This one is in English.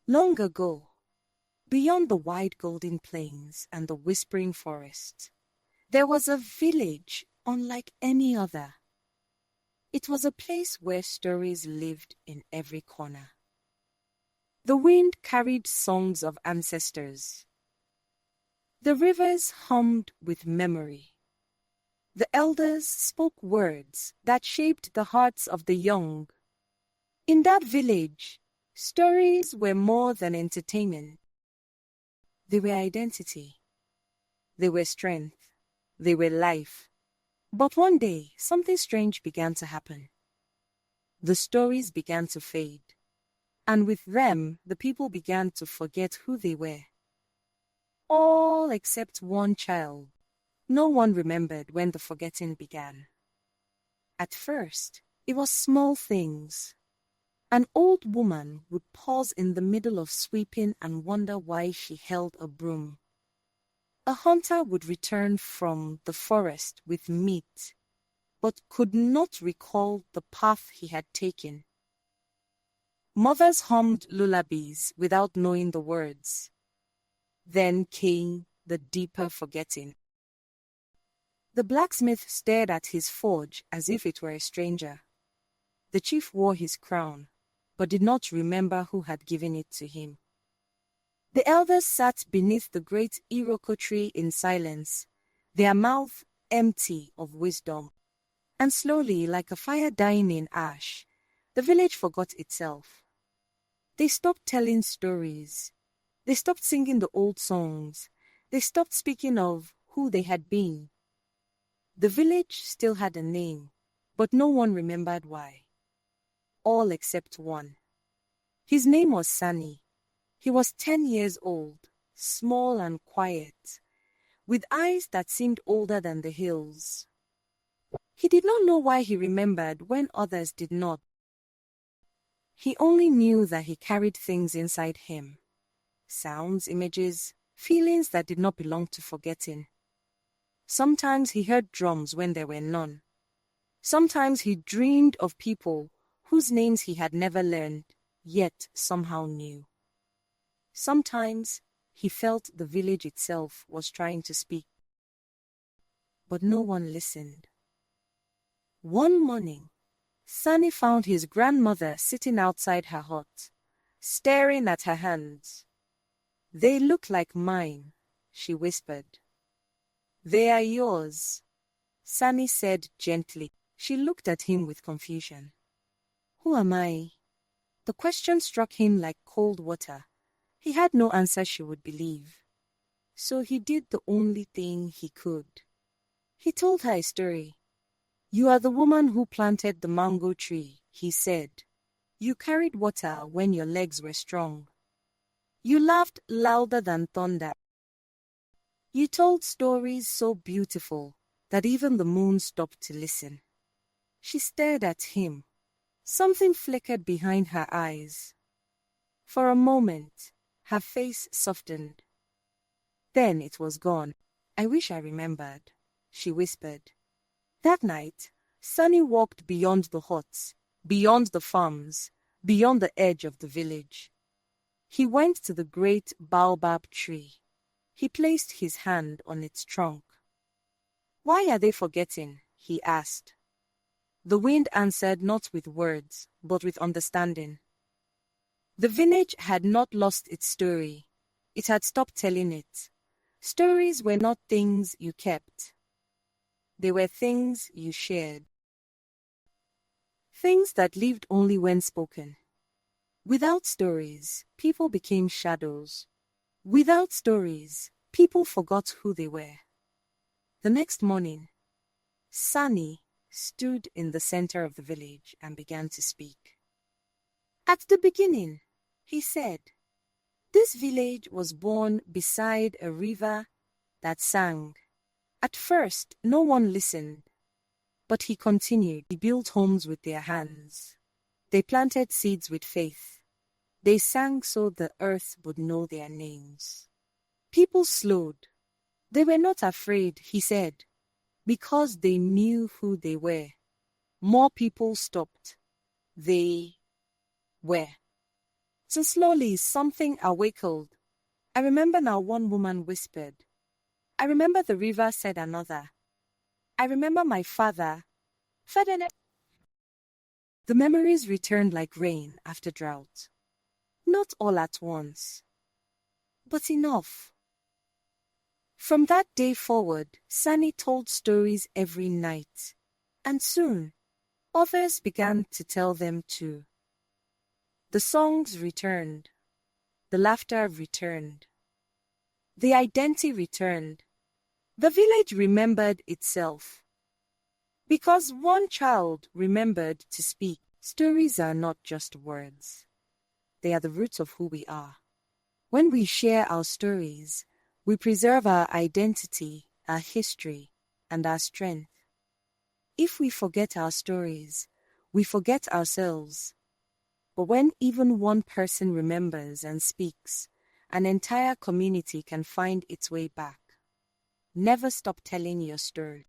Long ago, beyond the wide golden plains and the whispering forest, there was a village unlike any other. It was a place where stories lived in every corner. The wind carried songs of ancestors. The rivers hummed with memory. The elders spoke words that shaped the hearts of the young. In that village, stories were more than entertainment. They were identity. They were strength. They were life. But one day, something strange began to happen. The stories began to fade. And with them, the people began to forget who they were. All except one child. No one remembered when the forgetting began. At first, it was small things. An old woman would pause in the middle of sweeping and wonder why she held a broom. A hunter would return from the forest with meat, but could not recall the path he had taken. Mothers hummed lullabies without knowing the words. Then came the deeper forgetting. The blacksmith stared at his forge as if it were a stranger. The chief wore his crown, but did not remember who had given it to him. The elders sat beneath the great Iroko tree in silence, their mouth empty of wisdom. And slowly, like a fire dying in ash, the village forgot itself. They stopped telling stories. They stopped singing the old songs. They stopped speaking of who they had been. The village still had a name, but no one remembered why. All except one. His name was Sani. He was 10 years old, small and quiet, with eyes that seemed older than the hills. He did not know why he remembered when others did not. He only knew that he carried things inside him. Sounds, images, feelings that did not belong to forgetting. Sometimes he heard drums when there were none. Sometimes he dreamed of people whose names he had never learned, yet somehow knew. Sometimes he felt the village itself was trying to speak, but no one listened. One morning, Sani found his grandmother sitting outside her hut, staring at her hands. "They look like mine," she whispered. "They are yours," Sani said gently. She looked at him with confusion. "Who am I?" The question struck him like cold water. He had no answer she would believe. So he did the only thing he could. He told her a story. "You are the woman who planted the mango tree," he said. "You carried water when your legs were strong. You laughed louder than thunder. You told stories so beautiful that even the moon stopped to listen." She stared at him. Something flickered behind her eyes. For a moment, her face softened. Then it was gone. "I wish I remembered," she whispered. That night, Sunny walked beyond the huts, beyond the farms, beyond the edge of the village. He went to the great baobab tree. He placed his hand on its trunk. "Why are they forgetting?" he asked. The wind answered not with words, but with understanding. The village had not lost its story. It had stopped telling it. Stories were not things you kept. They were things you shared. Things that lived only when spoken. Without stories, people became shadows. Without stories, people forgot who they were. The next morning, Sani stood in the center of the village and began to speak. "At the beginning," he said, "this village was born beside a river that sang. At first, no one listened. But he continued. They built homes with their hands. They planted seeds with faith. They sang so the earth would know their names. People slowed. They were not afraid," he said, "because they knew who they were. More people stopped. They were." So slowly something awakened. I remember now one woman whispered. I remember the river said another. I remember my father. Father. The memories returned like rain after drought. Not all at once, but enough. From that day forward, Sani told stories every night, and soon, others began to tell them too. The songs returned, the laughter returned, the identity returned. The village remembered itself. Because one child remembered to speak. Stories are not just words. They are the roots of who we are. When we share our stories, we preserve our identity, our history, and our strength. If we forget our stories, we forget ourselves. But when even one person remembers and speaks, an entire community can find its way back. Never stop telling your story.